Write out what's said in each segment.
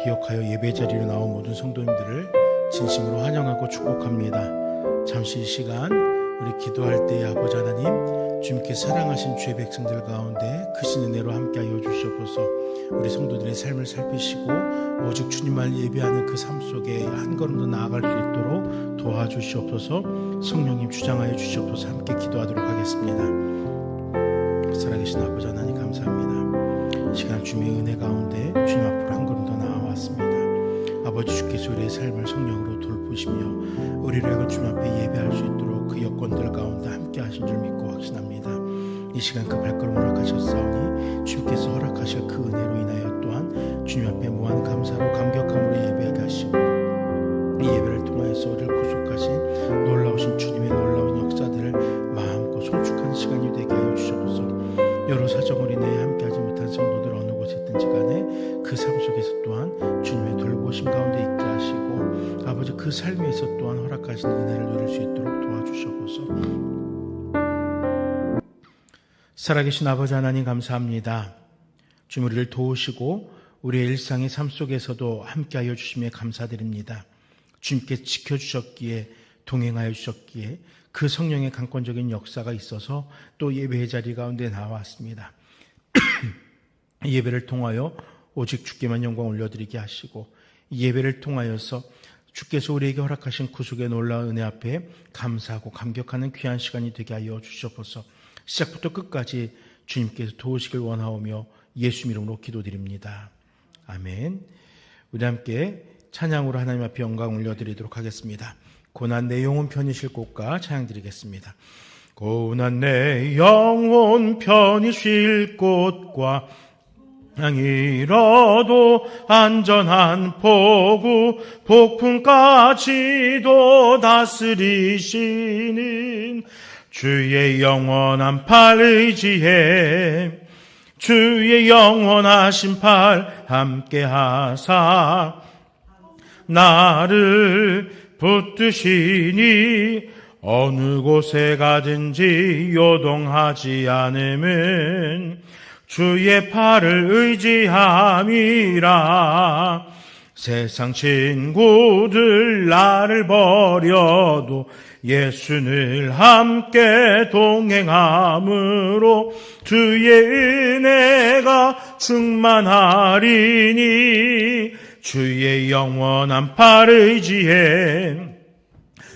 기억하여 예배 자리로 나온 모든 성도님들을 진심으로 환영하고 축복합니다. 잠시 이 시간 우리 기도할 때에 아버지 하나님, 주님께 사랑하신 주의 백성들 가운데 크신 은혜로 함께하여 주시옵소서. 우리 성도들의 삶을 살피시고 오직 주님만 예배하는 그 삶 속에 한 걸음 더 나아갈 수 있도록 도와주시옵소서. 성령님 주장하여 주시옵소서. 함께 기도하도록 하겠습니다. 살아계신 아버지 하나님 감사합니다. 이 시간 주님의 은혜 가운데 주님 앞으로 한 걸음 더 나아왔습니다. 아버지, 주께서 우리의 삶을 성령으로 돌보시며 우리를 주님 앞에 예배할 수 있도록 그 여건들 가운데 함께 하신 줄 믿고 확신합니다. 이 시간 그 발걸음을 허락하셨사오니 주님께서 허락하실 그 은혜로 인하여 또한 주님 앞에 무한 감사로 감격함으로 예배하게 하시고, 이 예배를 통하여서 우리를 구속하신 놀라우신 주님의 놀라운 역사들을 마음껏 송축한 시간이 되게 하여 주셔서 여러 사정으로 인해 함께하지 못한 성도들 어느 곳에 있든지 간에 그 삶 속에서 또한 주님의 돌보심 가운데 있게 하시고, 아버지 그 삶에서 또한 허락하신 은혜를 누릴 수 있도록 도와주셔서. 살아계신 아버지 하나님 감사합니다. 주님, 우리를 도우시고 우리의 일상의 삶 속에서도 함께하여 주심에 감사드립니다. 주님께 지켜주셨기에, 동행하여 주셨기에 그 성령의 강권적인 역사가 있어서 또 예배의 자리 가운데 나왔습니다. 예배를 통하여 오직 주께만 영광 올려드리게 하시고, 이 예배를 통하여서 주께서 우리에게 허락하신 구속의 놀라운 은혜 앞에 감사하고 감격하는 귀한 시간이 되게 하여 주시옵소서. 시작부터 끝까지 주님께서 도우시길 원하오며 예수 이름으로 기도드립니다. 아멘. 우리 함께 찬양으로 하나님 앞에 영광 올려드리도록 하겠습니다. 고난 내 영혼 편히쉴 곳과 찬양 드리겠습니다. 고난 내 영혼 편히 쉴 곳과 땅이라도 안전한 포구, 폭풍까지도 다스리시는 주의 영원한 팔 의지해 주의 영원하신 팔 함께하사 나를 붙드시니 어느 곳에 가든지 요동하지 않음은 주의 팔을 의지함이라. 세상 친구들 나를 버려도 예수를 함께 동행함으로 주의 은혜가 충만하리니 주의 영원한 팔 의지해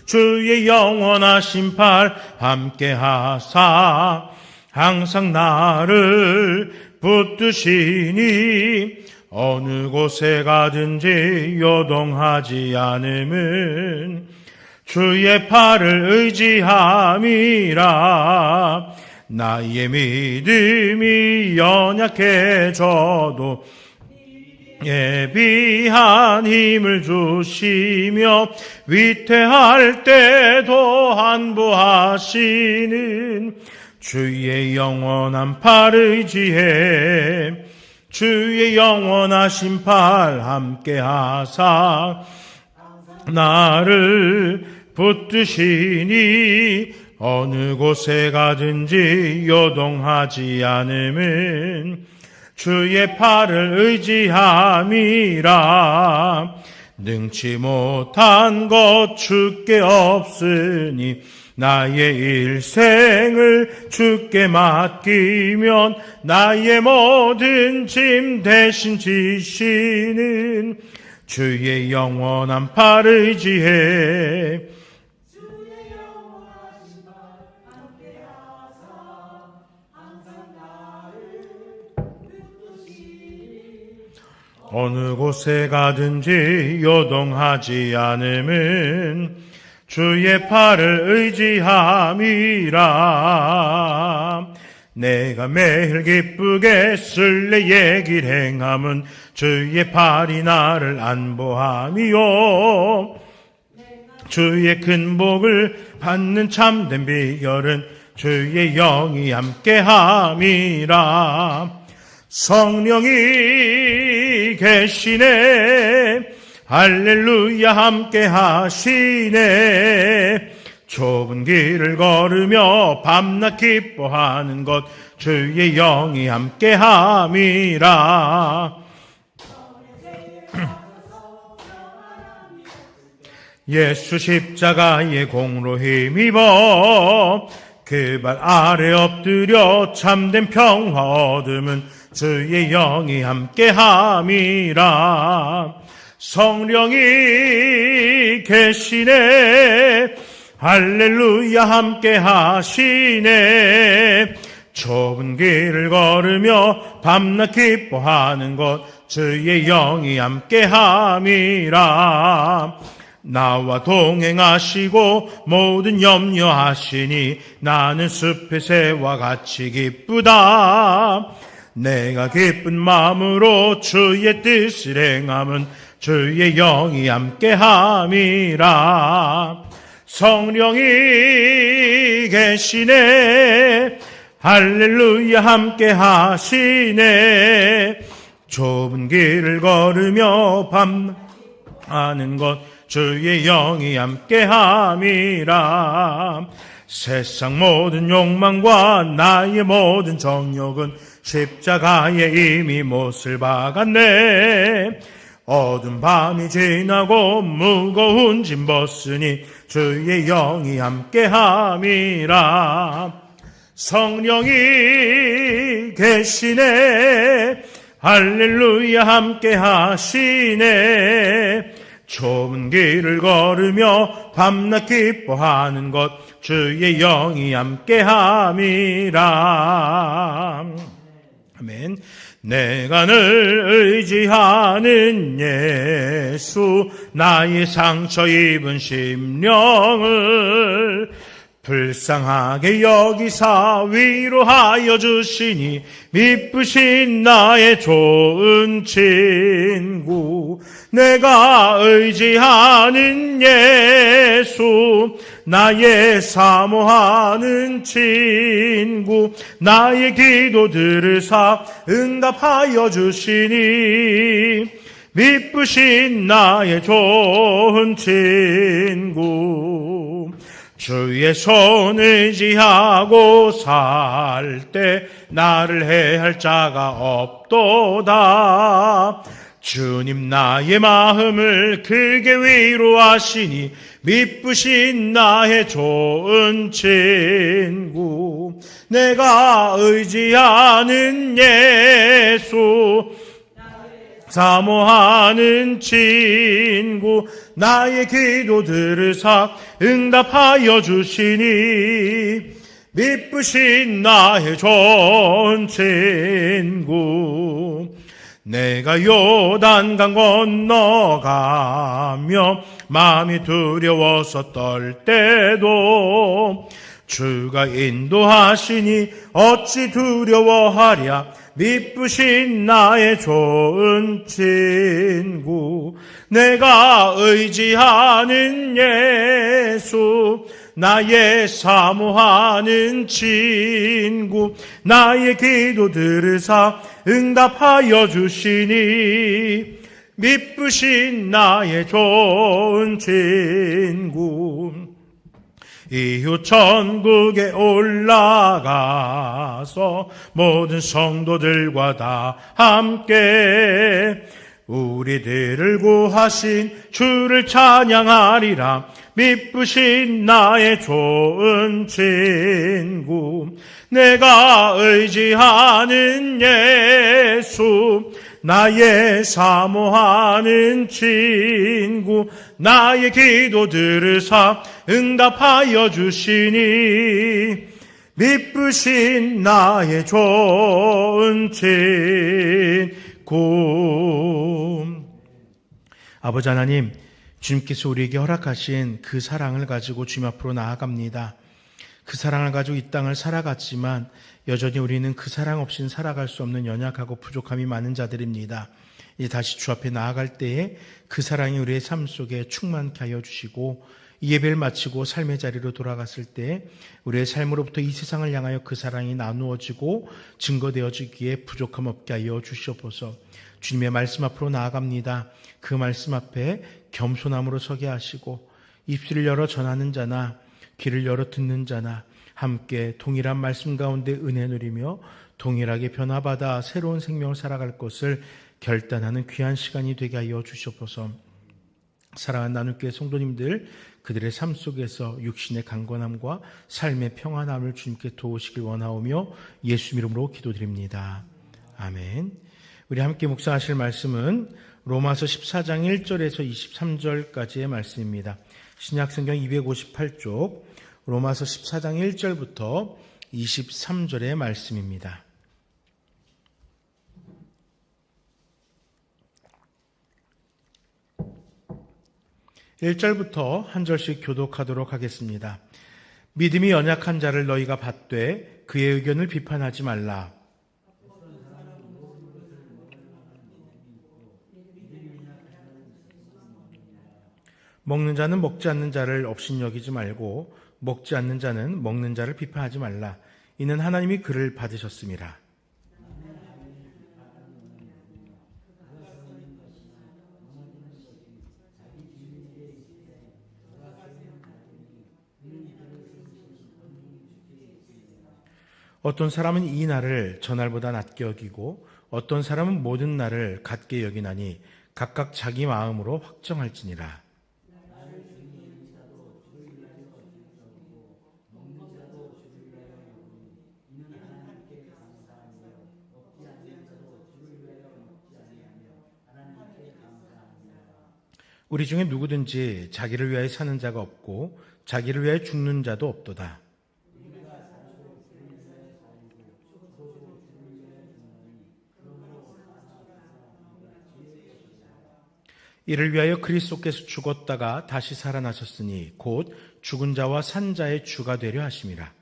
주의 영원하신 팔 함께하사 항상 나를 붙드시니 어느 곳에 가든지 요동하지 않음은 주의 팔을 의지함이라. 나의 믿음이 연약해져도 예비한 힘을 주시며 위태할 때도 안보하시는 주의 영원한 팔 의지해 주의 영원하신 팔 함께하사 나를 붙드시니 어느 곳에 가든지 요동하지 않음은 주의 팔을 의지함이라. 능치 못한 것 주께 없으니 나의 일생을 주께 맡기면 나의 모든 짐 대신 지시는 주의 영원한 팔 의지해 주의 영원하신 팔 함께하사 항상 나를 붙드시니 어느 곳에 가든지 요동하지 않음은 주의 팔을 의지함이라. 내가 매일 기쁘게 쓸래 얘길 행함은 주의 팔이 나를 안보함이요. 주의 큰 복을 받는 참된 비결은 주의 영이 함께함이라. 성령이 계시네 할렐루야 함께 하시네. 좁은 길을 걸으며 밤낮 기뻐하는 것 주의 영이 함께 함이라. 예수 십자가의 공로 힘입어 그 발 아래 엎드려 참된 평화 얻음은 주의 영이 함께함이라. 성령이 계시네 할렐루야 함께하시네. 좁은 길을 걸으며 밤낮 기뻐하는 것 주의 영이 함께함이라. 나와 동행하시고 모든 염려하시니 나는 숲의 새와 같이 기쁘다. 내가 기쁜 마음으로 주의 뜻을 행함은 주의 영이 함께함이라. 성령이 계시네 할렐루야 함께하시네. 좁은 길을 걸으며 밤하는 것 주의 영이 함께함이라. 세상 모든 욕망과 나의 모든 정욕은 십자가에 이미 못을 박았네. 어두운 밤이 지나고 무거운 짐 벗으니 주의 영이 함께함이라. 성령이 계시네 할렐루야 함께하시네. 좁은 길을 걸으며 밤낮 기뻐하는 것 주의 영이 함께함이라. 아멘. 내가 늘 의지하는 예수 나의 상처 입은 심령을 불쌍하게 여기사 위로하여 주시니 미쁘신 나의 좋은 친구. 내가 의지하는 예수 나의 사모하는 친구. 나의 기도 들으사 응답하여 주시니 미쁘신 나의 좋은 친구. 주의 손 의지하고 살 때 나를 해할 자가 없도다. 주님 나의 마음을 크게 위로하시니 미쁘신 나의 좋은 친구. 내가 의지하는 예수 사모하는 친구. 나의 기도 들으사 응답하여 주시니 미쁘신 나의 좋은 친구. 내가 요단강 건너가며 마음이 두려워서 떨 때도 주가 인도하시니 어찌 두려워하랴. 미쁘신 나의 좋은 친구. 내가 의지하는 예수 나의 사모하는 친구. 나의 기도 들으사 응답하여 주시니 미쁘신 나의 좋은 친구. 이후 천국에 올라가서 모든 성도들과 다 함께 우리들을 구하신 주를 찬양하리라. 미쁘신 나의 좋은 친구. 내가 의지하는 예수 나의 사모하는 친구. 나의 기도 들으사 응답하여 주시니 미쁘신 나의 좋은 친구. 아버지 하나님, 주님께서 우리에게 허락하신 그 사랑을 가지고 주님 앞으로 나아갑니다. 그 사랑을 가지고 이 땅을 살아갔지만 여전히 우리는 그 사랑 없이는 살아갈 수 없는 연약하고 부족함이 많은 자들입니다. 이제 다시 주 앞에 나아갈 때에 그 사랑이 우리의 삶 속에 충만케 하여 주시고 이 예배를 마치고 삶의 자리로 돌아갔을 때 우리의 삶으로부터 이 세상을 향하여 그 사랑이 나누어지고 증거되어지기에 부족함 없게 하여 주시옵소서. 주님의 말씀 앞으로 나아갑니다. 그 말씀 앞에 겸손함으로 서게 하시고 입술을 열어 전하는 자나 귀를 열어 듣는 자나 함께 동일한 말씀 가운데 은혜 누리며 동일하게 변화받아 새로운 생명을 살아갈 것을 결단하는 귀한 시간이 되게 하여 주시옵소서. 사랑하는 나눔교회 성도님들, 그들의 삶 속에서 육신의 강건함과 삶의 평안함을 주님께 도우시길 원하오며 예수 이름으로 기도드립니다. 아멘. 우리 함께 묵상하실 말씀은 로마서 14장 1절에서 23절까지의 말씀입니다. 신약성경 258쪽 로마서 14장 1절부터 23절의 말씀입니다. 1절부터 한 절씩 교독하도록 하겠습니다. 믿음이 연약한 자를 너희가 받되 그의 의견을 비판하지 말라. 먹는 자는 먹지 않는 자를 업신여기지 말고 먹지 않는 자는 먹는 자를 비판하지 말라. 이는 하나님이 그를 받으셨음이라. 어떤 사람은 이 날을 저날보다 낮게 여기고 어떤 사람은 모든 날을 같게 여기나니 각각 자기 마음으로 확정할지니라. 우리 중에 누구든지 자기를 위하여 사는 자가 없고 자기를 위하여 죽는 자도 없도다. 이를 위하여 그리스도께서 죽었다가 다시 살아나셨으니 곧 죽은 자와 산 자의 주가 되려 하심이라.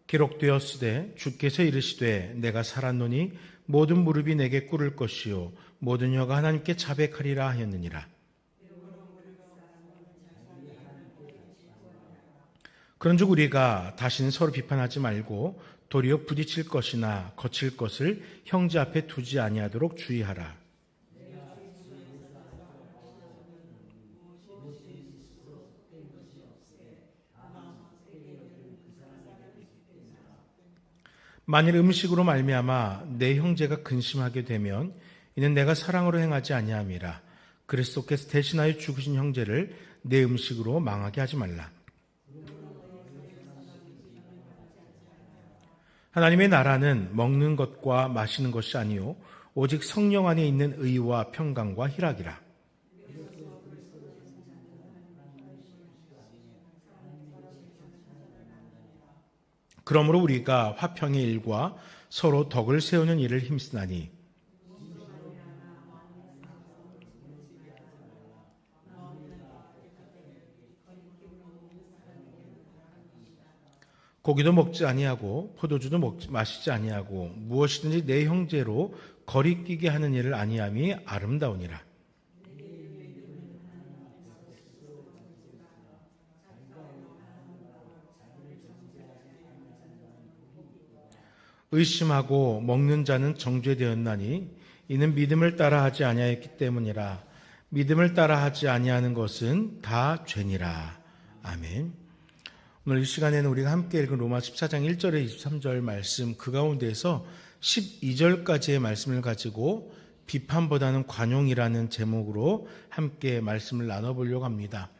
기록되었으되 주께서 이르시되 내가 살았노니 모든 무릎이 내게 꿇을 것이요 모든 혀가 하나님께 자백하리라 하였느니라. 그런즉 우리가 다시는 서로 비판하지 말고 도리어 부딪힐 것이나 거칠 것을 형제 앞에 두지 아니하도록 주의하라. 만일 음식으로 말미암아 내 형제가 근심하게 되면 이는 내가 사랑으로 행하지 아니함이라. 그리스도께서 대신하여 죽으신 형제를 내 음식으로 망하게 하지 말라. 하나님의 나라는 먹는 것과 마시는 것이 아니요 오직 성령 안에 있는 의와 평강과 희락이라. 그러므로 우리가 화평의 일과 서로 덕을 세우는 일을 힘쓰나니 고기도 먹지 아니하고 포도주도 마시지 아니하고 무엇이든지 내 형제로 거리끼게 하는 일을 아니함이 아름다우니라. 의심하고 먹는 자는 정죄되었나니 이는 믿음을 따라하지 아니하였기 때문이라. 믿음을 따라하지 아니하는 것은 다 죄니라. 아멘. 오늘 이 시간에는 우리가 함께 읽은 로마 14장 1절에 23절 말씀 그 가운데에서 12절까지의 말씀을 가지고 비판보다는 관용이라는 제목으로 함께 말씀을 나눠보려고 합니다.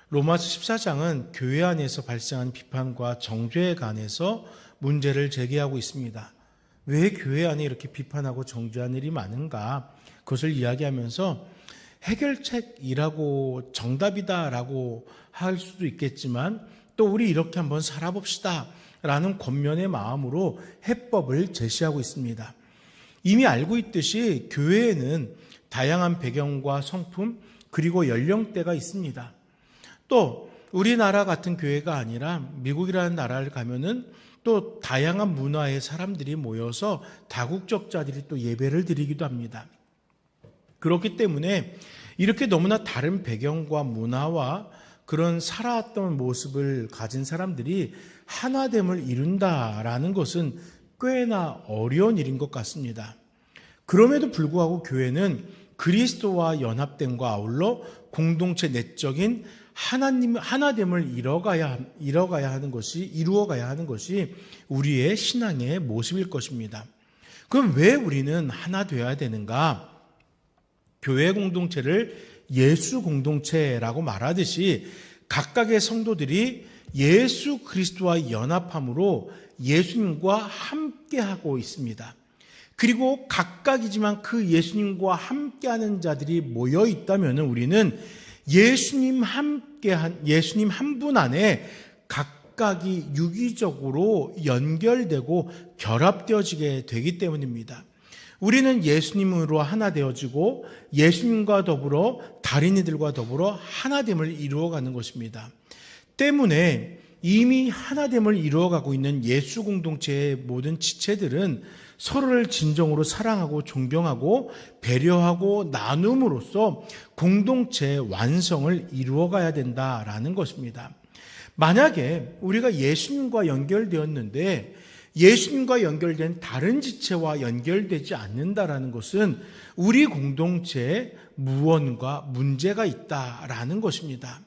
로마서 14장은 교회 안에서 발생한 비판과 정죄에 관해서 문제를 제기하고 있습니다. 왜 교회 안에 이렇게 비판하고 정죄하는 일이 많은가? 그것을 이야기하면서 해결책이라고 정답이다라고 할 수도 있겠지만 또 우리 이렇게 한번 살아봅시다 라는 권면의 마음으로 해법을 제시하고 있습니다. 이미 알고 있듯이 교회에는 다양한 배경과 성품 그리고 연령대가 있습니다. 또 우리나라 같은 교회가 아니라 미국이라는 나라를 가면은 또 다양한 문화의 사람들이 모여서 다국적자들이 또 예배를 드리기도 합니다. 그렇기 때문에 이렇게 너무나 다른 배경과 문화와 그런 살아왔던 모습을 가진 사람들이 하나됨을 이룬다라는 것은 꽤나 어려운 일인 것 같습니다. 그럼에도 불구하고 교회는 그리스도와 연합됨과 아울러 공동체 내적인 하나됨을 이루어가야 하는 것이 우리의 신앙의 모습일 것입니다. 그럼 왜 우리는 하나 되어야 되는가? 교회 공동체를 예수 공동체라고 말하듯이 각각의 성도들이 예수 그리스도와 연합함으로 예수님과 함께하고 있습니다. 그리고 각각이지만 그 예수님과 함께하는 자들이 모여 있다면 우리는 예수님 한 분 안에 각각이 유기적으로 연결되고 결합되어지게 되기 때문입니다. 우리는 예수님으로 하나 되어지고 예수님과 더불어 다른 이들과 더불어 하나됨을 이루어가는 것입니다. 때문에 이미 하나됨을 이루어가고 있는 예수 공동체의 모든 지체들은 서로를 진정으로 사랑하고 존경하고 배려하고 나눔으로써 공동체의 완성을 이루어가야 된다라는 것입니다. 만약에 우리가 예수님과 연결되었는데 예수님과 연결된 다른 지체와 연결되지 않는다라는 것은 우리 공동체에 무언가 문제가 있다라는 것입니다.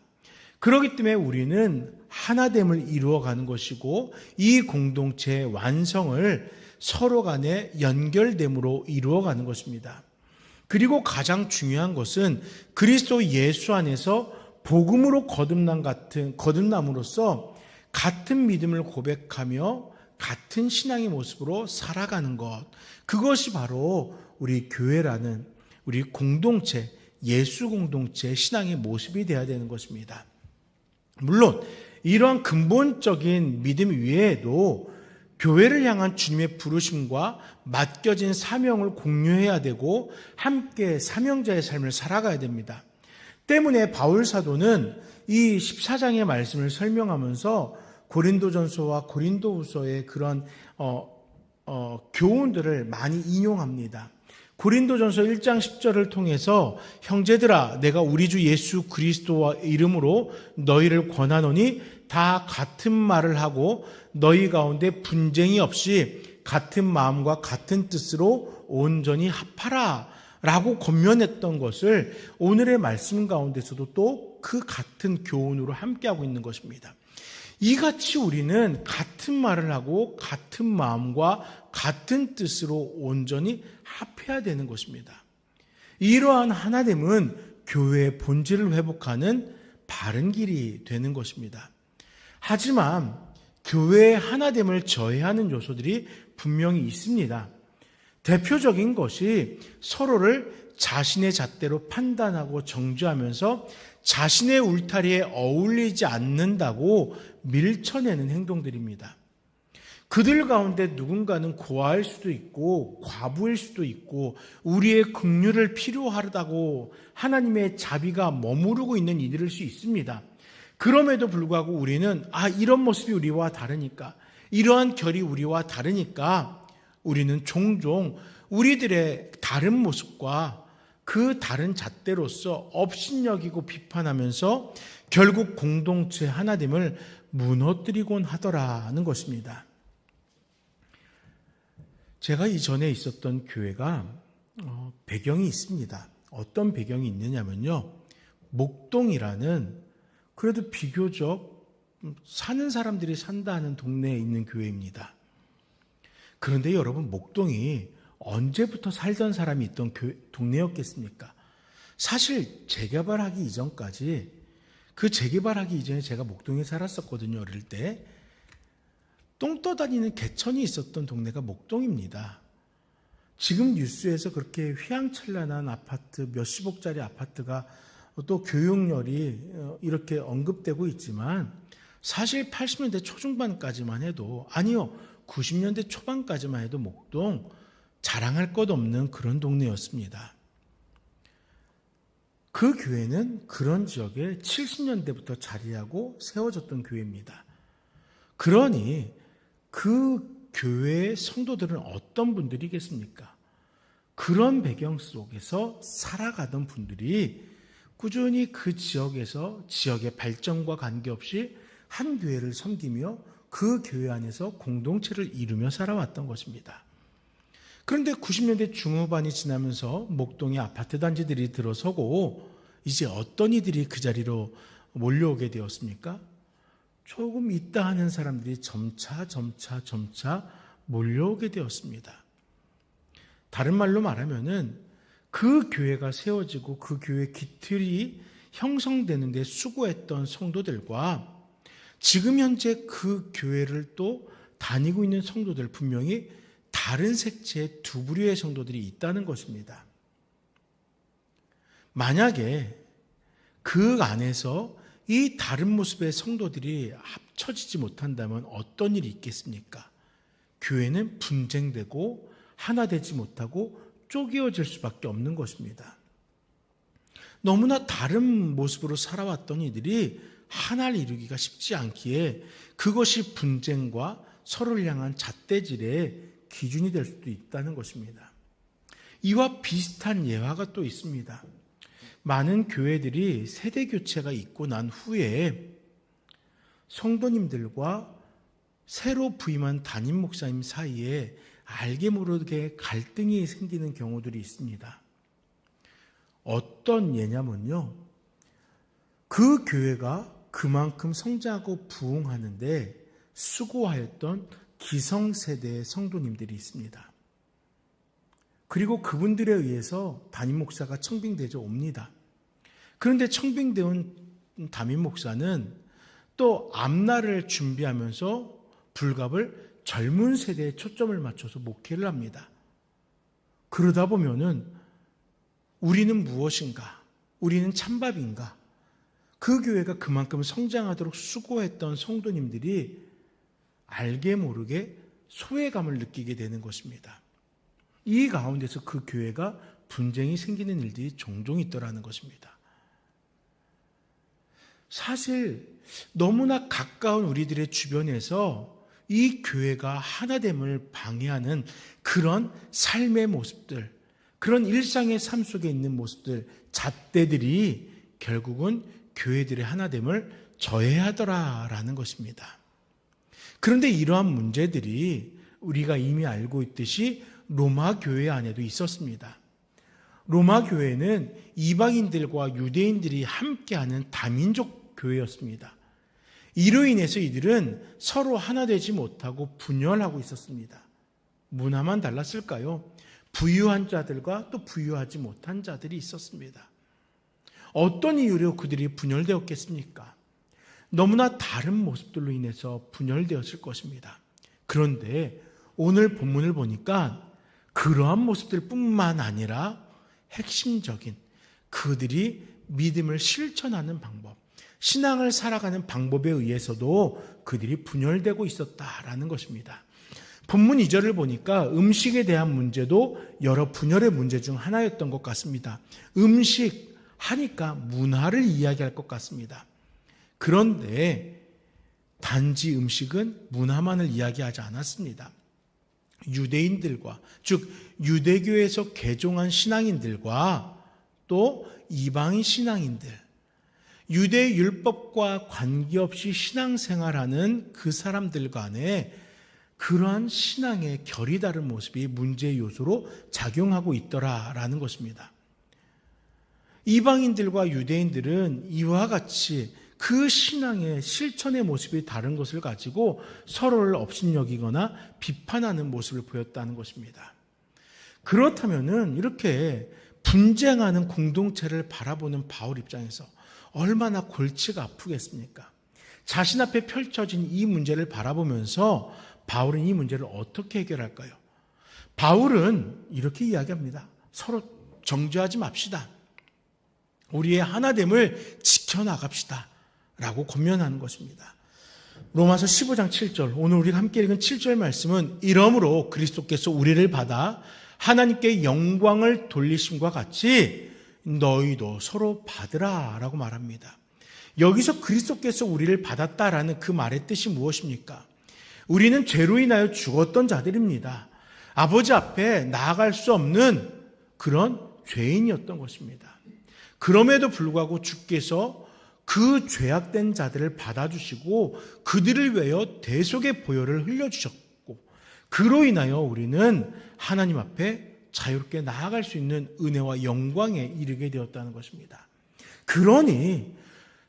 그렇기 때문에 우리는 하나됨을 이루어가는 것이고 이 공동체의 완성을 서로 간의 연결됨으로 이루어가는 것입니다. 그리고 가장 중요한 것은 그리스도 예수 안에서 복음으로 거듭남으로써 같은 믿음을 고백하며 같은 신앙의 모습으로 살아가는 것, 그것이 바로 우리 교회라는 우리 공동체, 예수 공동체의 신앙의 모습이 되어야 되는 것입니다. 물론 이러한 근본적인 믿음 위에도 교회를 향한 주님의 부르심과 맡겨진 사명을 공유해야 되고 함께 사명자의 삶을 살아가야 됩니다. 때문에 바울 사도는 이 14장의 말씀을 설명하면서 고린도전서와 고린도후서의 그런 교훈들을 많이 인용합니다. 고린도전서 1장 10절을 통해서 형제들아 내가 우리 주 예수 그리스도와 이름으로 너희를 권하노니 다 같은 말을 하고 너희 가운데 분쟁이 없이 같은 마음과 같은 뜻으로 온전히 합하라 라고 권면했던 것을 오늘의 말씀 가운데서도 또 그 같은 교훈으로 함께하고 있는 것입니다. 이같이 우리는 같은 말을 하고 같은 마음과 같은 뜻으로 온전히 합해야 되는 것입니다. 이러한 하나됨은 교회의 본질을 회복하는 바른 길이 되는 것입니다. 하지만 교회의 하나됨을 저해하는 요소들이 분명히 있습니다. 대표적인 것이 서로를 자신의 잣대로 판단하고 정죄하면서 자신의 울타리에 어울리지 않는다고 밀쳐내는 행동들입니다. 그들 가운데 누군가는 고아일 수도 있고 과부일 수도 있고 우리의 긍휼을 필요하다고 하나님의 자비가 머무르고 있는 이들일 수 있습니다. 그럼에도 불구하고 우리는 이런 모습이 우리와 다르니까, 이러한 결이 우리와 다르니까 우리는 종종 우리들의 다른 모습과 그 다른 잣대로서 업신여기고 비판하면서 결국 공동체 하나됨을 무너뜨리곤 하더라는 것입니다. 제가 이전에 있었던 교회가 배경이 있습니다. 어떤 배경이 있느냐면요, 목동이라는 그래도 비교적 사는 사람들이 산다는 동네에 있는 교회입니다. 그런데 여러분, 목동이 언제부터 살던 사람이 있던 동네였겠습니까? 사실 재개발하기 이전까지, 그 재개발하기 이전에 제가 목동에 살았었거든요. 어릴 때. 똥 떠다니는 개천이 있었던 동네가 목동입니다. 지금 뉴스에서 그렇게 휘황찬란한 아파트, 몇십억짜리 아파트가 또 교육열이 이렇게 언급되고 있지만 사실 80년대 초중반까지만 해도, 아니요, 90년대 초반까지만 해도 목동 자랑할 것 없는 그런 동네였습니다. 그 교회는 그런 지역에 70년대부터 자리하고 세워졌던 교회입니다. 그러니 그 교회의 성도들은 어떤 분들이겠습니까? 그런 배경 속에서 살아가던 분들이 꾸준히 그 지역에서 지역의 발전과 관계없이 한 교회를 섬기며 그 교회 안에서 공동체를 이루며 살아왔던 것입니다. 그런데 90년대 중후반이 지나면서 목동에 아파트 단지들이 들어서고 이제 어떤 이들이 그 자리로 몰려오게 되었습니까? 조금 있다 하는 사람들이 점차 몰려오게 되었습니다. 다른 말로 말하면은 그 교회가 세워지고 그 교회 기틀이 형성되는 데 수고했던 성도들과 지금 현재 그 교회를 또 다니고 있는 성도들, 분명히 다른 색채의 두 부류의 성도들이 있다는 것입니다. 만약에 그 안에서 이 다른 모습의 성도들이 합쳐지지 못한다면 어떤 일이 있겠습니까? 교회는 분쟁되고 하나 되지 못하고 쪼개어질 수밖에 없는 것입니다. 너무나 다른 모습으로 살아왔던 이들이 하나를 이루기가 쉽지 않기에 그것이 분쟁과 서로를 향한 잣대질의 기준이 될 수도 있다는 것입니다. 이와 비슷한 예화가 또 있습니다. 많은 교회들이 세대 교체가 있고 난 후에 성도님들과 새로 부임한 담임 목사님 사이에 알게 모르게 갈등이 생기는 경우들이 있습니다. 어떤 예냐면요, 그 교회가 그만큼 성장하고 부흥하는데 수고하였던 기성세대의 성도님들이 있습니다. 그리고 그분들에 의해서 담임 목사가 청빙되어 옵니다. 그런데 청빙되어 온 담임 목사는 또 앞날을 준비하면서 불갑을 젊은 세대에 초점을 맞춰서 목회를 합니다. 그러다 보면은 우리는 무엇인가? 우리는 찬밥인가? 그 교회가 그만큼 성장하도록 수고했던 성도님들이 알게 모르게 소외감을 느끼게 되는 것입니다. 이 가운데서 그 교회가 분쟁이 생기는 일들이 종종 있더라는 것입니다. 사실 너무나 가까운 우리들의 주변에서 이 교회가 하나됨을 방해하는 그런 삶의 모습들, 그런 일상의 삶 속에 있는 모습들, 잣대들이 결국은 교회들의 하나됨을 저해하더라라는 것입니다. 그런데 이러한 문제들이 우리가 이미 알고 있듯이 로마 교회 안에도 있었습니다. 로마 교회는 이방인들과 유대인들이 함께하는 다민족 교회였습니다. 이로 인해서 이들은 서로 하나 되지 못하고 분열하고 있었습니다. 문화만 달랐을까요? 부유한 자들과 또 부유하지 못한 자들이 있었습니다. 어떤 이유로 그들이 분열되었겠습니까? 너무나 다른 모습들로 인해서 분열되었을 것입니다. 그런데 오늘 본문을 보니까 그러한 모습들 뿐만 아니라 핵심적인 그들이 믿음을 실천하는 방법, 신앙을 살아가는 방법에 의해서도 그들이 분열되고 있었다라는 것입니다. 본문 2절을 보니까 음식에 대한 문제도 여러 분열의 문제 중 하나였던 것 같습니다. 음식 하니까 문화를 이야기할 것 같습니다. 그런데 단지 음식은 문화만을 이야기하지 않았습니다. 유대인들과, 즉 유대교에서 개종한 신앙인들과 또 이방인 신앙인들, 유대 율법과 관계없이 신앙생활하는 그 사람들 간에 그러한 신앙의 결이 다른 모습이 문제 요소로 작용하고 있더라라는 것입니다. 이방인들과 유대인들은 이와 같이 그 신앙의 실천의 모습이 다른 것을 가지고 서로를 업신여기거나 비판하는 모습을 보였다는 것입니다. 그렇다면은 이렇게 분쟁하는 공동체를 바라보는 바울 입장에서 얼마나 골치가 아프겠습니까? 자신 앞에 펼쳐진 이 문제를 바라보면서 바울은 이 문제를 어떻게 해결할까요? 바울은 이렇게 이야기합니다. 서로 정죄하지 맙시다. 우리의 하나됨을 지켜나갑시다. 라고 권면하는 것입니다. 로마서 15장 7절, 오늘 우리가 함께 읽은 7절 말씀은 이러므로 그리스도께서 우리를 받아 하나님께 영광을 돌리심과 같이 너희도 서로 받으라 라고 말합니다. 여기서 그리스도께서 우리를 받았다라는 그 말의 뜻이 무엇입니까? 우리는 죄로 인하여 죽었던 자들입니다. 아버지 앞에 나아갈 수 없는 그런 죄인이었던 것입니다. 그럼에도 불구하고 주께서 그 죄악된 자들을 받아주시고 그들을 위하여 대속의 보혈을 흘려주셨고 그로 인하여 우리는 하나님 앞에 자유롭게 나아갈 수 있는 은혜와 영광에 이르게 되었다는 것입니다. 그러니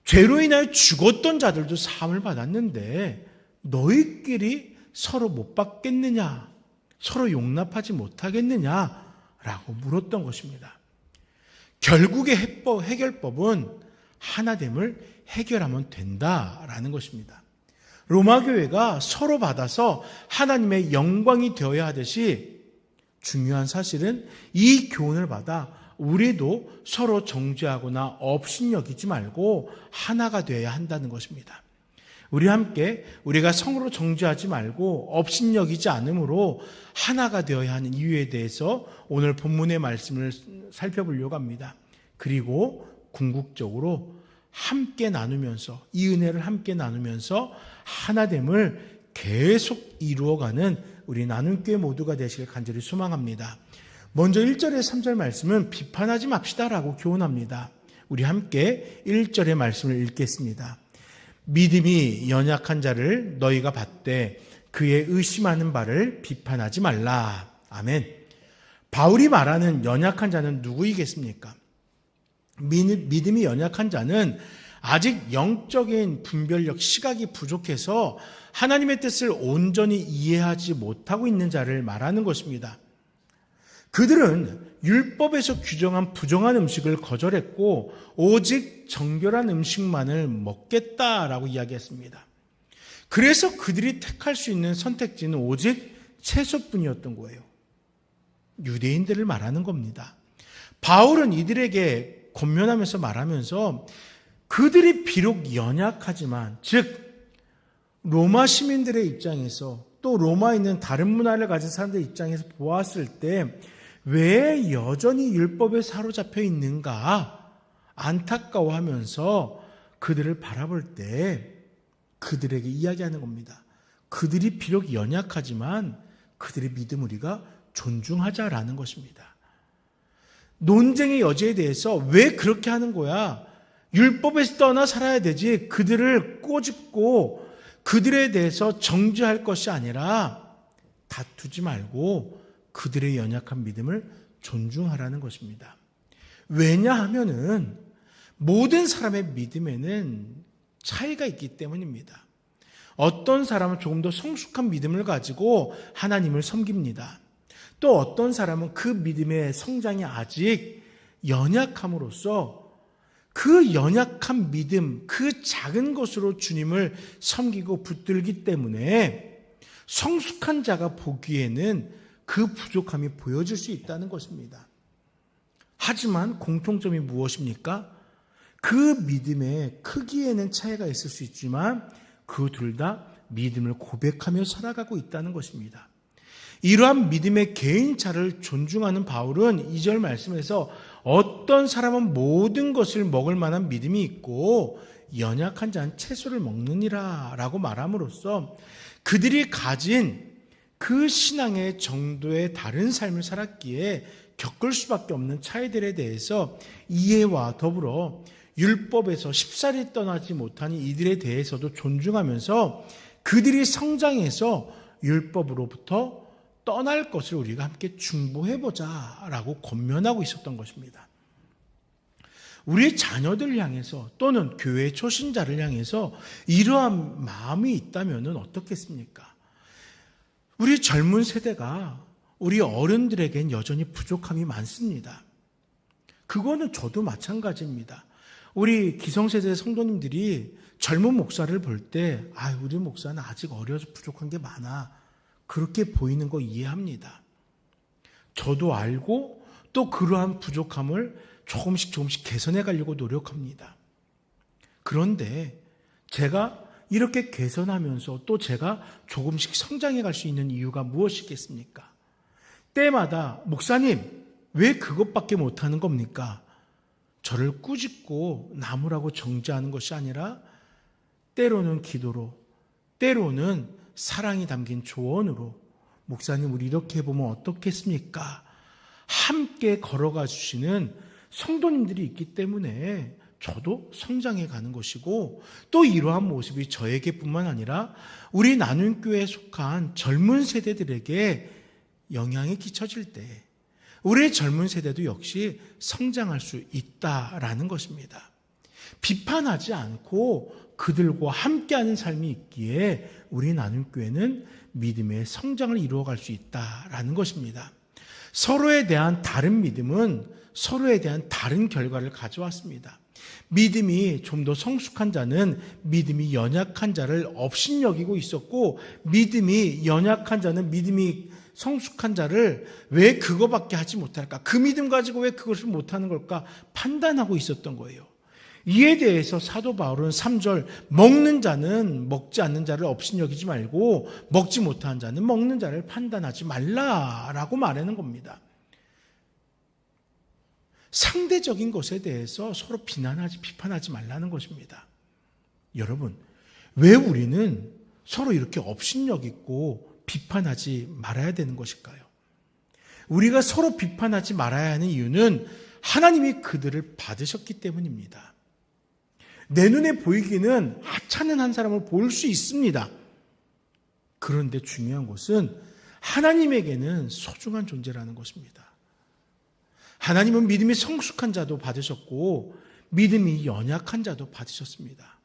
죄로 인하여 죽었던 자들도 사함을 받았는데 너희끼리 서로 못 받겠느냐? 서로 용납하지 못하겠느냐라고 물었던 것입니다. 결국의 해결법은 하나됨을 해결하면 된다라는 것입니다. 로마 교회가 서로 받아서 하나님의 영광이 되어야 하듯이 중요한 사실은 이 교훈을 받아 우리도 서로 정죄하거나 업신여기지 말고 하나가 되어야 한다는 것입니다. 우리 함께 우리가 성으로 정죄하지 말고 업신여기지 않으므로 하나가 되어야 하는 이유에 대해서 오늘 본문의 말씀을 살펴보려고 합니다. 그리고 궁극적으로 함께 나누면서 이 은혜를 함께 나누면서 하나됨을 계속 이루어가는 우리 나눔교회 모두가 되시길 간절히 소망합니다. 먼저 1절에 3절 말씀은 비판하지 맙시다라고 교훈합니다. 우리 함께 1절의 말씀을 읽겠습니다. 믿음이 연약한 자를 너희가 받되 그의 의심하는 바를 비판하지 말라. 아멘. 바울이 말하는 연약한 자는 누구이겠습니까? 믿음이 연약한 자는 아직 영적인 분별력, 시각이 부족해서 하나님의 뜻을 온전히 이해하지 못하고 있는 자를 말하는 것입니다. 그들은 율법에서 규정한 부정한 음식을 거절했고 오직 정결한 음식만을 먹겠다라고 이야기했습니다. 그래서 그들이 택할 수 있는 선택지는 오직 채소뿐이었던 거예요. 유대인들을 말하는 겁니다. 바울은 이들에게 권면하면서 말하면서 그들이 비록 연약하지만, 즉 로마 시민들의 입장에서 또 로마에 있는 다른 문화를 가진 사람들의 입장에서 보았을 때 왜 여전히 율법에 사로잡혀 있는가 안타까워하면서 그들을 바라볼 때 그들에게 이야기하는 겁니다. 그들이 비록 연약하지만 그들의 믿음 우리가 존중하자라는 것입니다. 논쟁의 여지에 대해서 왜 그렇게 하는 거야? 율법에서 떠나 살아야 되지. 그들을 꼬집고 그들에 대해서 정죄할 것이 아니라 다투지 말고 그들의 연약한 믿음을 존중하라는 것입니다. 왜냐하면은 모든 사람의 믿음에는 차이가 있기 때문입니다. 어떤 사람은 조금 더 성숙한 믿음을 가지고 하나님을 섬깁니다. 또 어떤 사람은 그 믿음의 성장이 아직 연약함으로써 그 연약한 믿음, 그 작은 것으로 주님을 섬기고 붙들기 때문에 성숙한 자가 보기에는 그 부족함이 보여질 수 있다는 것입니다. 하지만 공통점이 무엇입니까? 그 믿음의 크기에는 차이가 있을 수 있지만 그 둘 다 믿음을 고백하며 살아가고 있다는 것입니다. 이러한 믿음의 개인차를 존중하는 바울은 2절 말씀에서 어떤 사람은 모든 것을 먹을 만한 믿음이 있고 연약한 자는 채소를 먹느니라 라고 말함으로써 그들이 가진 그 신앙의 정도의 다른 삶을 살았기에 겪을 수밖에 없는 차이들에 대해서 이해와 더불어 율법에서 쉽사리 떠나지 못하는 이들에 대해서도 존중하면서 그들이 성장해서 율법으로부터 떠날 것을 우리가 함께 중보해보자 라고 권면하고 있었던 것입니다. 우리의 자녀들을 향해서 또는 교회 초신자를 향해서 이러한 마음이 있다면 어떻겠습니까? 우리 젊은 세대가 우리 어른들에겐 여전히 부족함이 많습니다. 그거는 저도 마찬가지입니다. 우리 기성세대 성도님들이 젊은 목사를 볼 때 우리 목사는 아직 어려서 부족한 게 많아. 그렇게 보이는 거 이해합니다. 저도 알고 또 그러한 부족함을 조금씩 개선해 가려고 노력합니다. 그런데 제가 이렇게 개선하면서 또 제가 조금씩 성장해 갈 수 있는 이유가 무엇이겠습니까? 때마다 목사님 왜 그것밖에 못하는 겁니까? 저를 꾸짖고 나무라고 정죄하는 것이 아니라 때로는 기도로, 때로는 사랑이 담긴 조언으로 목사님 우리 이렇게 해보면 어떻겠습니까? 함께 걸어가 주시는 성도님들이 있기 때문에 저도 성장해 가는 것이고 또 이러한 모습이 저에게뿐만 아니라 우리 나눔교회에 속한 젊은 세대들에게 영향이 끼쳐질 때 우리의 젊은 세대도 역시 성장할 수 있다라는 것입니다. 비판하지 않고 그들과 함께하는 삶이 있기에 우리 나눔교회는 믿음의 성장을 이루어갈 수 있다라는 것입니다. 서로에 대한 다른 믿음은 서로에 대한 다른 결과를 가져왔습니다. 믿음이 좀 더 성숙한 자는 믿음이 연약한 자를 업신여기고 있었고, 믿음이 연약한 자는 믿음이 성숙한 자를 왜 그거밖에 하지 못할까? 그 믿음 가지고 왜 그것을 못하는 걸까? 판단하고 있었던 거예요. 이에 대해서 사도 바울은 3절, 먹는 자는 먹지 않는 자를 업신여기지 말고 먹지 못하는 자는 먹는 자를 판단하지 말라라고 말하는 겁니다. 상대적인 것에 대해서 서로 비판하지 말라는 것입니다. 여러분, 왜 우리는 서로 이렇게 업신여기고 비판하지 말아야 되는 것일까요? 우리가 서로 비판하지 말아야 하는 이유는 하나님이 그들을 받으셨기 때문입니다. 내 눈에 보이기는 하찮은 한 사람을 볼 수 있습니다. 그런데 중요한 것은 하나님에게는 소중한 존재라는 것입니다. 하나님은 믿음이 성숙한 자도 받으셨고 믿음이 연약한 자도 받으셨습니다.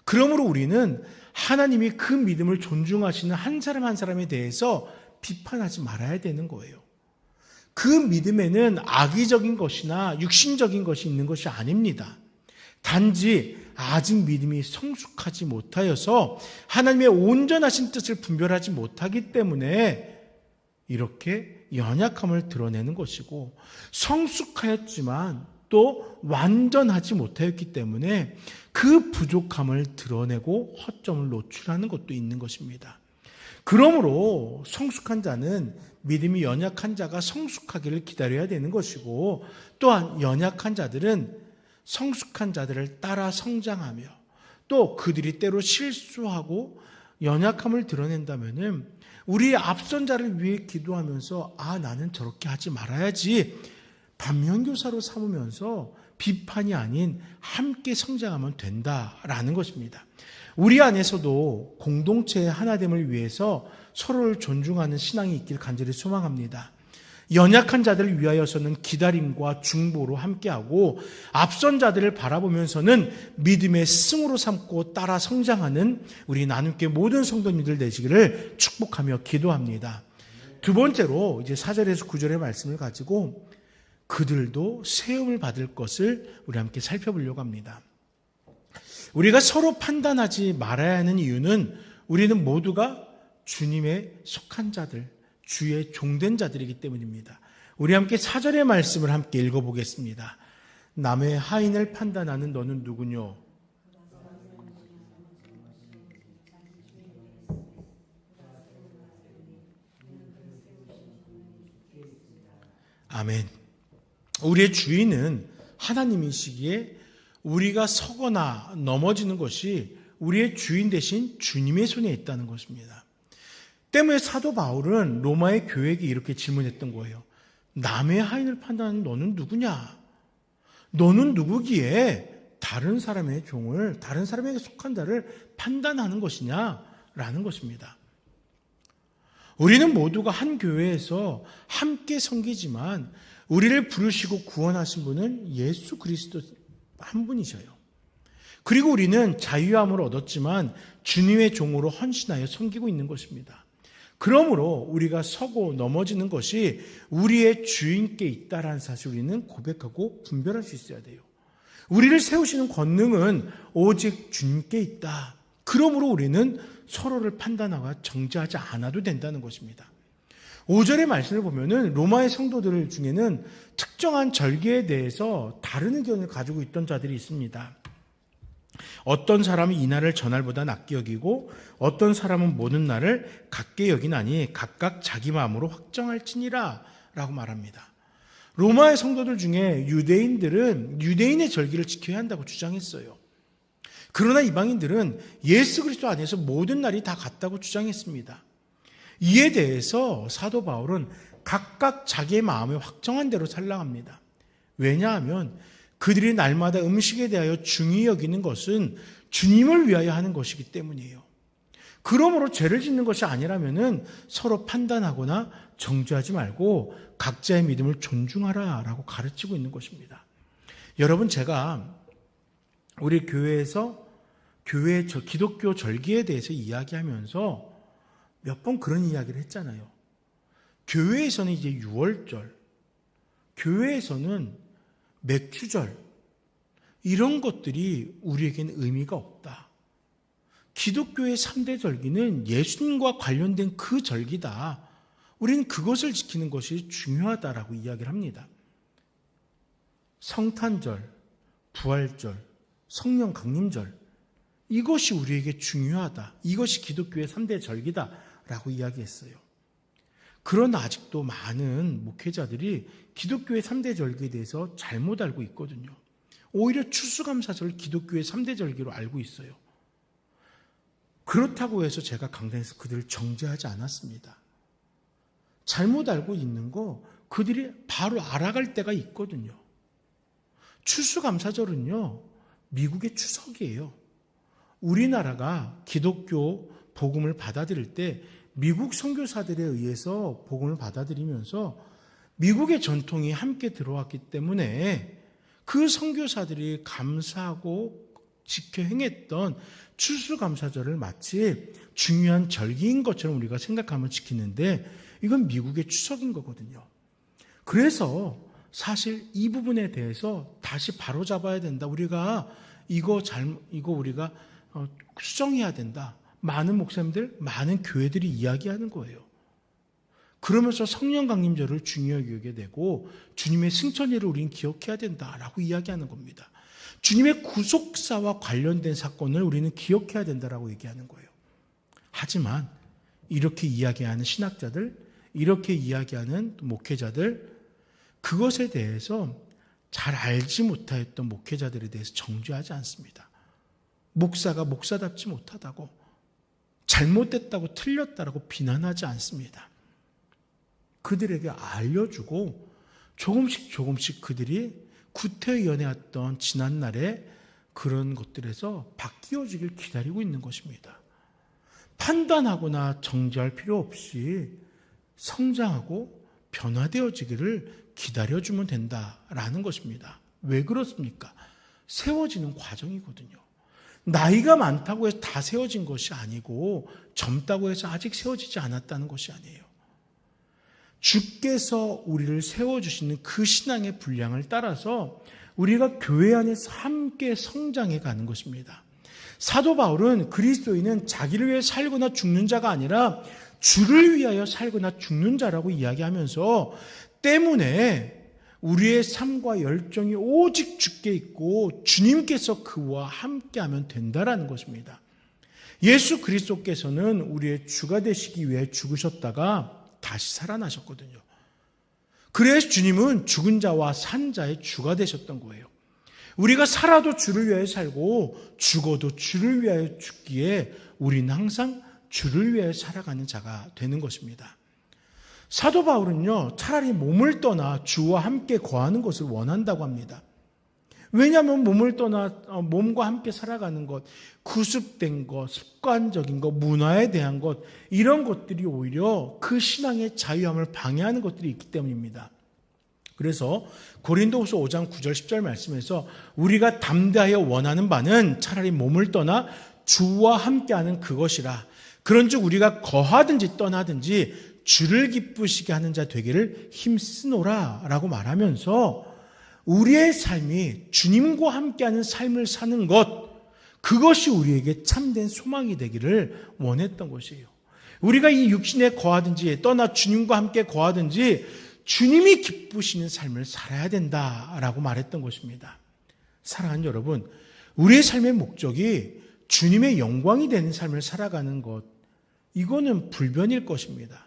그러므로 우리는 하나님이 그 믿음을 존중하시는 한 사람 한 사람에 대해서 비판하지 말아야 되는 거예요. 그 믿음에는 악의적인 것이나 육신적인 것이 있는 것이 아닙니다. 단지 아직 믿음이 성숙하지 못하여서 하나님의 온전하신 뜻을 분별하지 못하기 때문에 이렇게 연약함을 드러내는 것이고, 성숙하였지만 또 완전하지 못하였기 때문에 그 부족함을 드러내고 허점을 노출하는 것도 있는 것입니다. 그러므로 성숙한 자는 믿음이 연약한 자가 성숙하기를 기다려야 되는 것이고, 또한 연약한 자들은 성숙한 자들을 따라 성장하며, 또 그들이 때로 실수하고 연약함을 드러낸다면은 우리 앞선 자를 위해 기도하면서 나는 저렇게 하지 말아야지 반면교사로 삼으면서 비판이 아닌 함께 성장하면 된다라는 것입니다. 우리 안에서도 공동체의 하나됨을 위해서 서로를 존중하는 신앙이 있길 간절히 소망합니다. 연약한 자들을 위하여서는 기다림과 중보로 함께하고, 앞선 자들을 바라보면서는 믿음의 스승으로 삼고 따라 성장하는 우리 나눔교회 모든 성도님들 되시기를 축복하며 기도합니다. 두 번째로 이제 4절에서 9절의 말씀을 가지고 그들도 세움을 받을 것을 우리 함께 살펴보려고 합니다. 우리가 서로 판단하지 말아야 하는 이유는 우리는 모두가 주님의 속한 자들, 주의 종된 자들이기 때문입니다. 우리 함께 4절의 말씀을 함께 읽어보겠습니다. 남의 하인을 판단하는 너는 누구뇨? 아멘. 우리의 주인은 하나님이시기에 우리가 서거나 넘어지는 것이 우리의 주인 대신 주님의 손에 있다는 것입니다. 때문에 사도 바울은 로마의 교회에게 이렇게 질문했던 거예요. 남의 하인을 판단하는 너는 누구냐? 너는 누구기에 다른 사람의 종을, 다른 사람에게 속한 자를 판단하는 것이냐? 라는 것입니다. 우리는 모두가 한 교회에서 함께 섬기지만 우리를 부르시고 구원하신 분은 예수 그리스도 한 분이셔요. 그리고 우리는 자유함을 얻었지만 주님의 종으로 헌신하여 섬기고 있는 것입니다. 그러므로 우리가 서고 넘어지는 것이 우리의 주인께 있다라는 사실을 우리는 고백하고 분별할 수 있어야 돼요. 우리를 세우시는 권능은 오직 주님께 있다. 그러므로 우리는 서로를 판단하고 정죄하지 않아도 된다는 것입니다. 5절의 말씀을 보면은 로마의 성도들 중에는 특정한 절기에 대해서 다른 의견을 가지고 있던 자들이 있습니다. 어떤 사람은 이 날을 전날보다 낮게 여기고 어떤 사람은 모든 날을 같게 여기나니 각각 자기 마음으로 확정할지니라 라고 말합니다. 로마의 성도들 중에 유대인들은 유대인의 절기를 지켜야 한다고 주장했어요. 그러나 이방인들은 예수 그리스도 안에서 모든 날이 다 같다고 주장했습니다. 이에 대해서 사도 바울은 각각 자기의 마음에 확정한 대로 살라합니다. 왜냐하면 그들이 날마다 음식에 대하여 중히 여기는 것은 주님을 위하여 하는 것이기 때문이에요. 그러므로 죄를 짓는 것이 아니라면은 서로 판단하거나 정죄하지 말고 각자의 믿음을 존중하라라고 가르치고 있는 것입니다. 여러분, 제가 우리 교회에서 기독교 절기에 대해서 이야기하면서 몇 번 그런 이야기를 했잖아요. 교회에서는 이제 유월절, 교회에서는 맥주절, 이런 것들이 우리에게는 의미가 없다. 기독교의 3대 절기는 예수님과 관련된 그 절기다. 우리는 그것을 지키는 것이 중요하다라고 이야기를 합니다. 성탄절, 부활절, 성령 강림절, 이것이 우리에게 중요하다. 이것이 기독교의 3대 절기다라고 이야기했어요. 그러나 아직도 많은 목회자들이 기독교의 3대 절기에 대해서 잘못 알고 있거든요. 오히려 추수감사절을 기독교의 3대 절기로 알고 있어요. 그렇다고 해서 제가 강단에서 그들을 정죄하지 않았습니다. 잘못 알고 있는 거 그들이 바로 알아갈 때가 있거든요. 추수감사절은요, 미국의 추석이에요. 우리나라가 기독교 복음을 받아들일 때 미국 선교사들에 의해서 복음을 받아들이면서 미국의 전통이 함께 들어왔기 때문에 그 선교사들이 감사하고 지켜 행했던 추수감사절을 마치 중요한 절기인 것처럼 우리가 생각하면 지키는데 이건 미국의 추석인 거거든요. 그래서 사실 이 부분에 대해서 다시 바로잡아야 된다. 우리가 이거 우리가 수정해야 된다. 많은 목사님들, 많은 교회들이 이야기하는 거예요. 그러면서 성령 강림절을 중요하게 여기게 되고 주님의 승천일을 우리는 기억해야 된다라고 이야기하는 겁니다. 주님의 구속사와 관련된 사건을 우리는 기억해야 된다라고 얘기하는 거예요. 하지만 이렇게 이야기하는 신학자들, 이렇게 이야기하는 목회자들, 그것에 대해서 잘 알지 못하였던 목회자들에 대해서 정죄하지 않습니다. 목사가 목사답지 못하다고, 잘못됐다고, 틀렸다라고 비난하지 않습니다. 그들에게 알려주고 조금씩 그들이 구태연해왔던 지난날의 그런 것들에서 바뀌어지길 기다리고 있는 것입니다. 판단하거나 정죄할 필요 없이 성장하고 변화되어지기를 기다려주면 된다라는 것입니다. 왜 그렇습니까? 세워지는 과정이거든요. 나이가 많다고 해서 다 세워진 것이 아니고 젊다고 해서 아직 세워지지 않았다는 것이 아니에요. 주께서 우리를 세워주시는 그 신앙의 분량을 따라서 우리가 교회 안에서 함께 성장해 가는 것입니다. 사도 바울은 그리스도인은 자기를 위해 살거나 죽는 자가 아니라 주를 위하여 살거나 죽는 자라고 이야기하면서 때문에 우리의 삶과 열정이 오직 주께 있고 주님께서 그와 함께하면 된다라는 것입니다. 예수 그리스도께서는 우리의 주가 되시기 위해 죽으셨다가 다시 살아나셨거든요. 그래서 주님은 죽은 자와 산 자의 주가 되셨던 거예요. 우리가 살아도 주를 위하여 살고 죽어도 주를 위하여 죽기에 우리는 항상 주를 위하여 살아가는 자가 되는 것입니다. 사도 바울은요, 차라리 몸을 떠나 주와 함께 거하는 것을 원한다고 합니다. 왜냐하면 몸을 떠나 몸과 함께 살아가는 것, 구습된 것, 습관적인 것, 문화에 대한 것, 이런 것들이 오히려 그 신앙의 자유함을 방해하는 것들이 있기 때문입니다. 그래서 고린도후서 5장 9절 10절 말씀에서 우리가 담대하여 원하는 바는 차라리 몸을 떠나 주와 함께하는 그것이라. 그런즉 우리가 거하든지 떠나든지 주를 기쁘시게 하는 자 되기를 힘쓰노라 라고 말하면서 우리의 삶이 주님과 함께하는 삶을 사는 것, 그것이 우리에게 참된 소망이 되기를 원했던 것이에요. 우리가 이 육신에 거하든지 떠나 주님과 함께 거하든지 주님이 기쁘시는 삶을 살아야 된다라고 말했던 것입니다. 사랑하는 여러분, 우리의 삶의 목적이 주님의 영광이 되는 삶을 살아가는 것, 이거는 불변일 것입니다.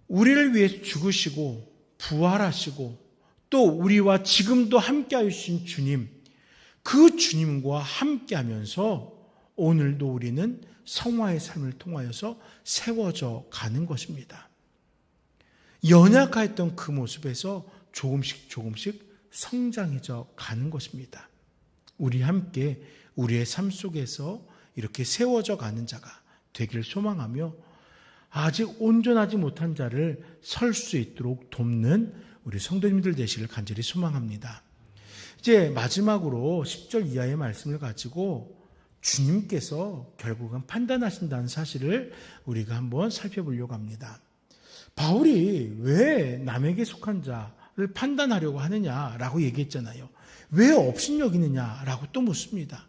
우리를 위해서 죽으시고 부활하시고 또 우리와 지금도 함께 하신 주님, 그 주님과 함께 하면서 오늘도 우리는 성화의 삶을 통하여서 세워져 가는 것입니다. 연약했던 그 모습에서 조금씩 성장해져 가는 것입니다. 우리 함께 우리의 삶 속에서 이렇게 세워져 가는 자가 되기를 소망하며 아직 온전하지 못한 자를 설 수 있도록 돕는 우리 성도님들 되시길 간절히 소망합니다. 이제 마지막으로 10절 이하의 말씀을 가지고 주님께서 결국은 판단하신다는 사실을 우리가 한번 살펴보려고 합니다. 바울이 왜 남에게 속한 자를 판단하려고 하느냐라고 얘기했잖아요. 왜 업신여기느냐라고 또 묻습니다.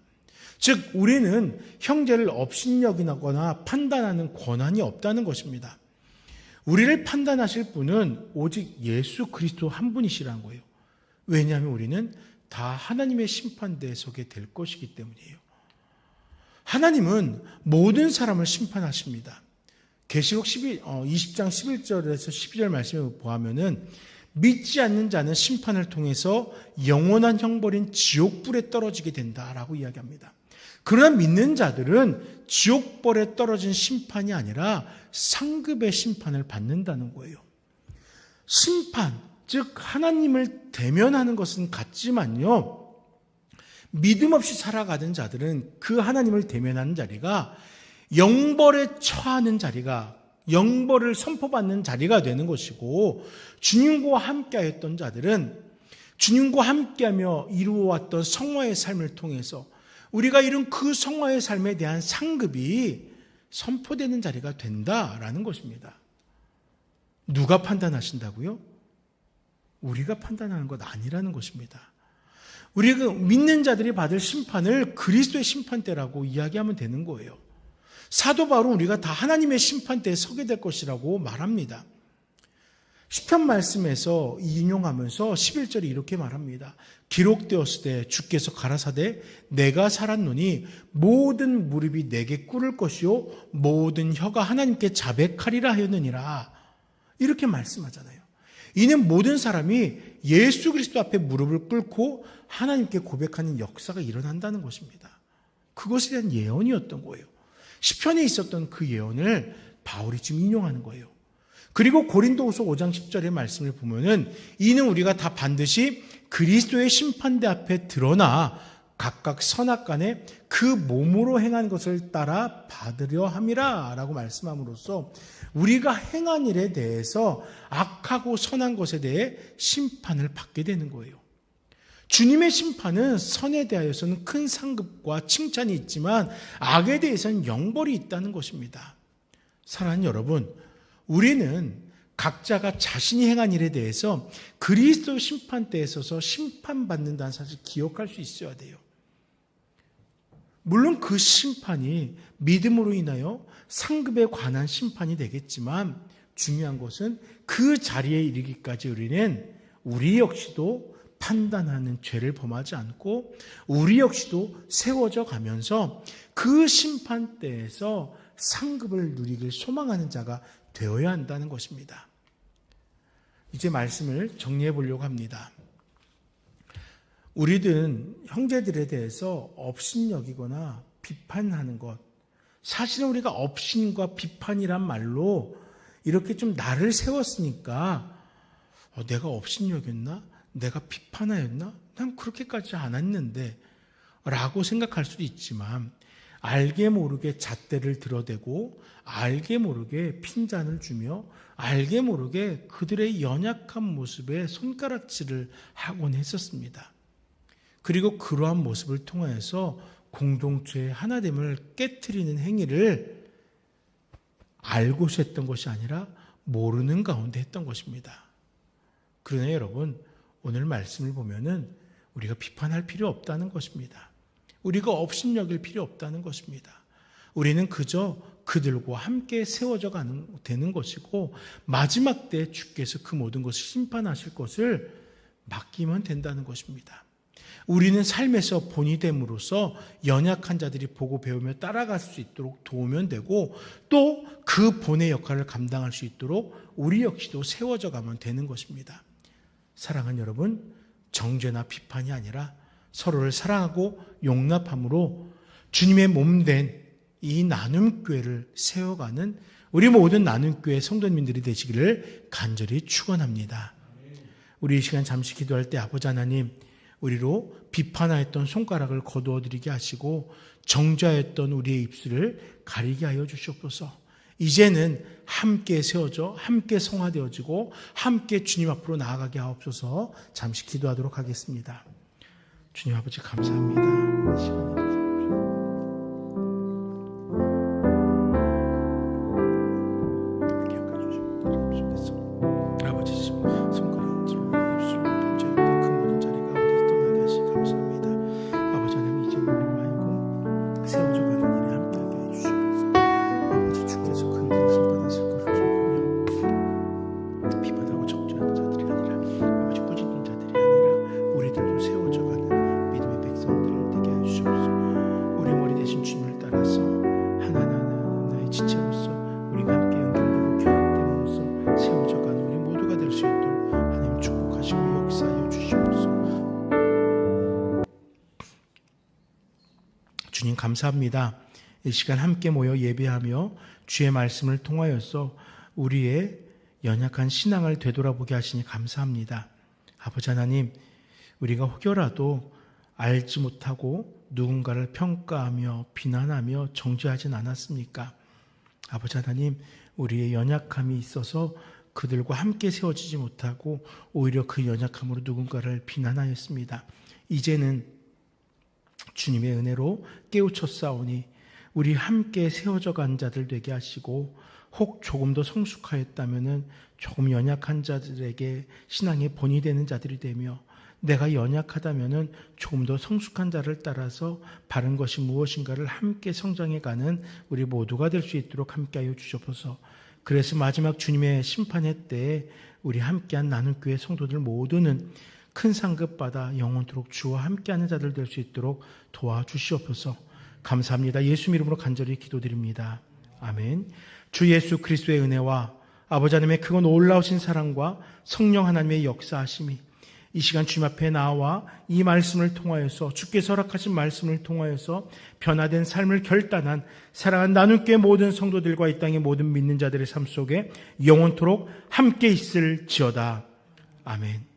즉 우리는 형제를 업신여기거나 판단하는 권한이 없다는 것입니다. 우리를 판단하실 분은 오직 예수 그리스도 한 분이시라는 거예요. 왜냐하면 우리는 다 하나님의 심판대에 서게 될 것이기 때문이에요. 하나님은 모든 사람을 심판하십니다. 계시록 20장 11절에서 12절 말씀을 보면은 믿지 않는 자는 심판을 통해서 영원한 형벌인 지옥불에 떨어지게 된다라고 이야기합니다. 그러나 믿는 자들은 지옥벌에 떨어진 심판이 아니라 상급의 심판을 받는다는 거예요. 심판, 즉 하나님을 대면하는 것은 같지만요, 믿음 없이 살아가는 자들은 그 하나님을 대면하는 자리가 영벌에 처하는 자리가, 영벌을 선포받는 자리가 되는 것이고, 주님과 함께하였던 자들은 주님과 함께하며 이루어왔던 성화의 삶을 통해서 우리가 이룬 그 성화의 삶에 대한 상급이 선포되는 자리가 된다라는 것입니다. 누가 판단하신다고요? 우리가 판단하는 것 아니라는 것입니다. 우리가 믿는 자들이 받을 심판을 그리스도의 심판대라고 이야기하면 되는 거예요. 사도 바울은 우리가 다 하나님의 심판대에 서게 될 것이라고 말합니다. 시편 말씀에서 인용하면서 11절에 이렇게 말합니다. 기록되었을 때 주께서 가라사대 내가 살았노니 모든 무릎이 내게 꿇을 것이요 모든 혀가 하나님께 자백하리라 하였느니라. 이렇게 말씀하잖아요. 이는 모든 사람이 예수 그리스도 앞에 무릎을 꿇고 하나님께 고백하는 역사가 일어난다는 것입니다. 그것에 대한 예언이었던 거예요. 시편에 있었던 그 예언을 바울이 지금 인용하는 거예요. 그리고 고린도후서 5장 10절의 말씀을 보면은 이는 우리가 다 반드시 그리스도의 심판대 앞에 드러나 각각 선악간에 그 몸으로 행한 것을 따라 받으려 함이라 라고 말씀함으로써 우리가 행한 일에 대해서 악하고 선한 것에 대해 심판을 받게 되는 거예요. 주님의 심판은 선에 대하여서는 큰 상급과 칭찬이 있지만 악에 대해서는 영벌이 있다는 것입니다. 사랑하는 여러분, 우리는 각자가 자신이 행한 일에 대해서 그리스도 심판대에 서서 심판받는다는 사실을 기억할 수 있어야 돼요. 물론 그 심판이 믿음으로 인하여 상급에 관한 심판이 되겠지만 중요한 것은 그 자리에 이르기까지 우리 역시도 판단하는 죄를 범하지 않고 우리 역시도 세워져 가면서 그 심판대에서 상급을 누리길 소망하는 자가 되어야 한다는 것입니다. 이제 말씀을 정리해 보려고 합니다. 우리들은 형제들에 대해서 업신여기거나 비판하는 것, 사실은 우리가 업신과 비판이란 말로 이렇게 좀 나를 세웠으니까 내가 업신여겼나? 내가 비판하였나? 난 그렇게까지 안 했는데 라고 생각할 수도 있지만 알게 모르게 잣대를 들어대고 알게 모르게 핀잔을 주며 알게 모르게 그들의 연약한 모습에 손가락질을 하곤 했었습니다. 그리고 그러한 모습을 통해서 공동체의 하나됨을 깨트리는 행위를 알고서 했던 것이 아니라 모르는 가운데 했던 것입니다. 그러나 여러분, 오늘 말씀을 보면은 우리가 비판할 필요 없다는 것입니다. 우리가 업신여길 필요 없다는 것입니다. 우리는 그저 그들과 함께 세워져 가는 되는 것이고 마지막 때 주께서 그 모든 것을 심판하실 것을 맡기면 된다는 것입니다. 우리는 삶에서 본이 됨으로써 연약한 자들이 보고 배우며 따라갈 수 있도록 도우면 되고 또 그 본의 역할을 감당할 수 있도록 우리 역시도 세워져 가면 되는 것입니다. 사랑하는 여러분, 정죄나 비판이 아니라 서로를 사랑하고 용납함으로 주님의 몸된 이 나눔교회를 세워가는 우리 모든 나눔교회 성도님들이 되시기를 간절히 축원합니다. 우리 이 시간 잠시 기도할 때 아버지 하나님, 우리로 비판하였던 손가락을 거두어드리게 하시고 정죄하였던 우리의 입술을 가리게 하여 주시옵소서. 이제는 함께 세워져 함께 성화되어지고 함께 주님 앞으로 나아가게 하옵소서. 잠시 기도하도록 하겠습니다. 주님 아버지 감사합니다. 이 시간에 주님 감사합니다. 이 시간 함께 모여 예배하며 주의 말씀을 통하여서 우리의 연약한 신앙을 되돌아보게 하시니 감사합니다. 아버지 하나님, 우리가 혹여라도 알지 못하고 누군가를 평가하며 비난하며 정죄하진 않았습니까? 아버지 하나님, 우리의 연약함이 있어서 그들과 함께 세워지지 못하고 오히려 그 연약함으로 누군가를 비난하였습니다. 이제는 주님의 은혜로 깨우쳤사오니 우리 함께 세워져 간 자들 되게 하시고, 혹 조금 더 성숙하였다면 조금 연약한 자들에게 신앙의 본이 되는 자들이 되며, 내가 연약하다면 조금 더 성숙한 자를 따라서 바른 것이 무엇인가를 함께 성장해가는 우리 모두가 될 수 있도록 함께하여 주시옵소서. 그래서 마지막 주님의 심판의 때에 우리 함께한 나눔교회 성도들 모두는 큰 상급 받아 영원토록 주와 함께하는 자들 될 수 있도록 도와주시옵소서. 감사합니다. 예수 이름으로 간절히 기도드립니다. 아멘. 주 예수 그리스도의 은혜와 아버지 하나님의 크고 놀라우신 사랑과 성령 하나님의 역사하심이 이 시간 주님 앞에 나와 이 말씀을 통하여서, 주께서 허락하신 말씀을 통하여서 변화된 삶을 결단한 사랑하는 나눔교회 모든 성도들과 이 땅의 모든 믿는 자들의 삶 속에 영원토록 함께 있을지어다. 아멘.